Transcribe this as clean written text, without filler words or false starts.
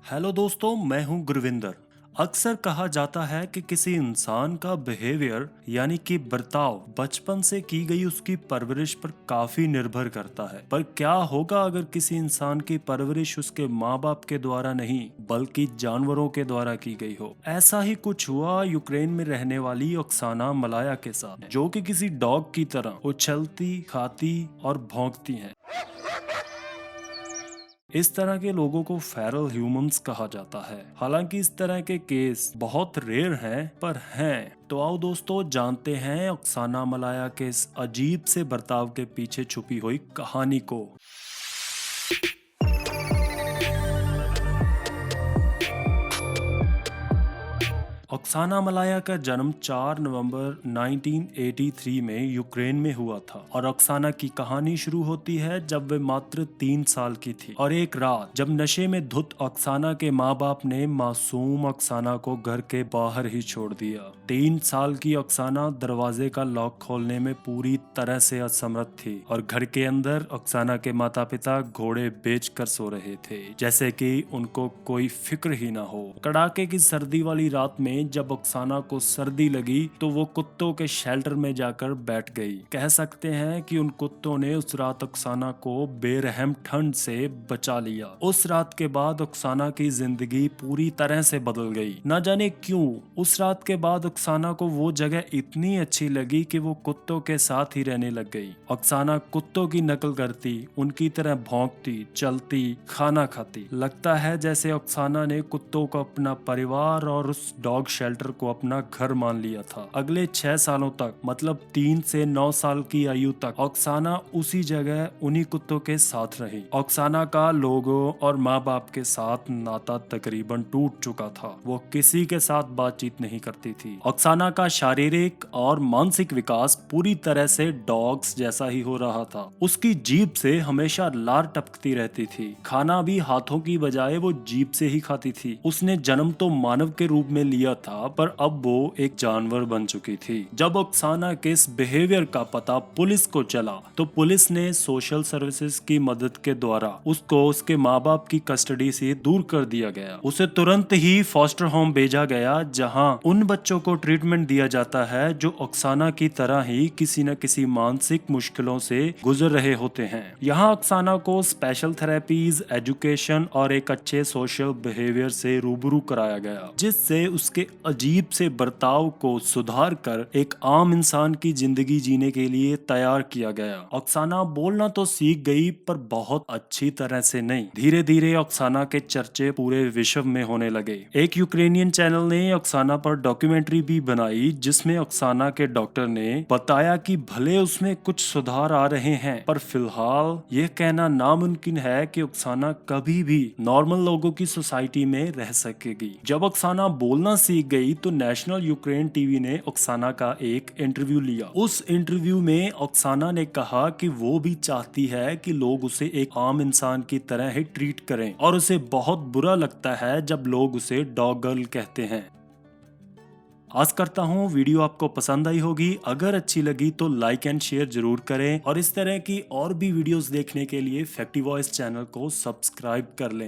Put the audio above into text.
Hello दोस्तों, मैं हूं गुरविंदर। अक्सर कहा जाता है कि किसी इंसान का बिहेवियर यानी कि बर्ताव बचपन से की गई उसकी परवरिश पर काफी निर्भर करता है। पर क्या होगा अगर किसी इंसान की परवरिश उसके माँ बाप के द्वारा नहीं बल्कि जानवरों के द्वारा की गई हो? ऐसा ही कुछ हुआ यूक्रेन में रहने वाली ओक्साना मलाया के साथ, जो कि किसी डॉग की तरह उछलती, खाती और भौंकती हैं। इस तरह के लोगों को फेरल ह्यूमंस कहा जाता है। हालांकि इस तरह के केस बहुत रेयर हैं, पर हैं। तो आओ दोस्तों, जानते हैं ओक्साना मलाया के इस अजीब से बर्ताव के पीछे छुपी हुई कहानी को। ओक्साना मलाया का जन्म 4 नवंबर 1983 में यूक्रेन में हुआ था और ओक्साना की कहानी शुरू होती है जब वे मात्र 3 साल की थी और एक रात जब नशे में धुत ओक्साना के माँ बाप ने मासूम ओक्साना को घर के बाहर ही छोड़ दिया। 3 साल की ओक्साना दरवाजे का लॉक खोलने में पूरी तरह से असमर्थ थी और घर के अंदर ओक्साना के माता पिता घोड़े बेच कर सो रहे थे, जैसे कि उनको कोई फिक्र ही ना हो। कड़ाके की सर्दी वाली रात में जब ओक्साना को सर्दी लगी तो वो कुत्तों के शेल्टर में जाकर बैठ गई। कह सकते हैं कि उन कुत्तों ने उस रात ओक्साना को बेरहम ठंड से बचा लिया। उस रात के बाद ओक्साना की जिंदगी पूरी तरह से बदल गई। न जाने क्यों उस रात के बाद ओक्साना को वो जगह इतनी अच्छी लगी कि वो कुत्तों के साथ ही रहने लग गई। ओक्साना कुत्तों की नकल करती, उनकी तरह भौंकती, चलती, खाना खाती। लगता है जैसे ओक्साना ने कुत्तों को अपना परिवार और उस डॉग शेल्टर को अपना घर मान लिया था। अगले 6 सालों तक, मतलब 3 से 9 साल की आयु तक ओक्साना उसी जगह उन्हीं कुत्तों के साथ रही। ओक्साना का लोगों और माँ बाप के साथ नाता तकरीबन टूट चुका था। वो किसी के साथ बातचीत नहीं करती थी। ओक्साना का शारीरिक और मानसिक विकास पूरी तरह से डॉग्स जैसा ही हो रहा था। उसकी जीभ से हमेशा लार टपकती रहती थी। खाना भी हाथों की बजाय वो जीभ से ही खाती थी। उसने जन्म तो मानव के रूप में लिया था, पर अब वो एक जानवर बन चुकी थी। जब ओक्साना के इस बिहेवियर का पता पुलिस को चला तो पुलिस ने सोशल सर्विसेज की मदद के द्वारा उसको उसके माँ बाप की कस्टडी से दूर कर दिया गया। उसे तुरंत ही फॉस्टर होम भेजा गया, जहां उन बच्चों को ट्रीटमेंट दिया जाता है जो ओक्साना की तरह ही किसी न किसी मानसिक मुश्किलों से गुजर रहे होते हैं। यहाँ ओक्साना को स्पेशल थेरेपीज, एजुकेशन और एक अच्छे सोशल बिहेवियर से रूबरू कराया गया, जिससे उसके अजीब से बर्ताव को सुधार कर एक आम इंसान की जिंदगी जीने के लिए तैयार किया गया। ओक्साना बोलना तो सीख गई, पर बहुत अच्छी तरह से नहीं। धीरे धीरे ओक्साना के चर्चे पूरे विश्व में होने लगे। एक यूक्रेनियन चैनल ने ओक्साना पर डॉक्यूमेंट्री भी बनाई, जिसमें ओक्साना के डॉक्टर ने बताया कि भले उसमें कुछ सुधार आ रहे हैं, पर फिलहाल यह कहना नामुमकिन है कि ओक्साना कभी भी नॉर्मल लोगों की सोसाइटी में रह सकेगी। जब ओक्साना बोलना सीख गई तो नेशनल यूक्रेन टीवी ने ओक्साना का एक इंटरव्यू लिया। उस इंटरव्यू में ओक्साना ने कहा कि वो भी चाहती है कि लोग उसे एक आम इंसान की तरह ही ट्रीट करें और उसे बहुत बुरा लगता है जब लोग उसे डॉग गर्ल कहते हैं। आस करता हूँ वीडियो आपको पसंद आई होगी। अगर अच्छी लगी तो लाइक एंड शेयर जरूर करें और इस तरह की और भी वीडियोस देखने के लिए फैक्टी वॉइस चैनल को सब्सक्राइब कर लें।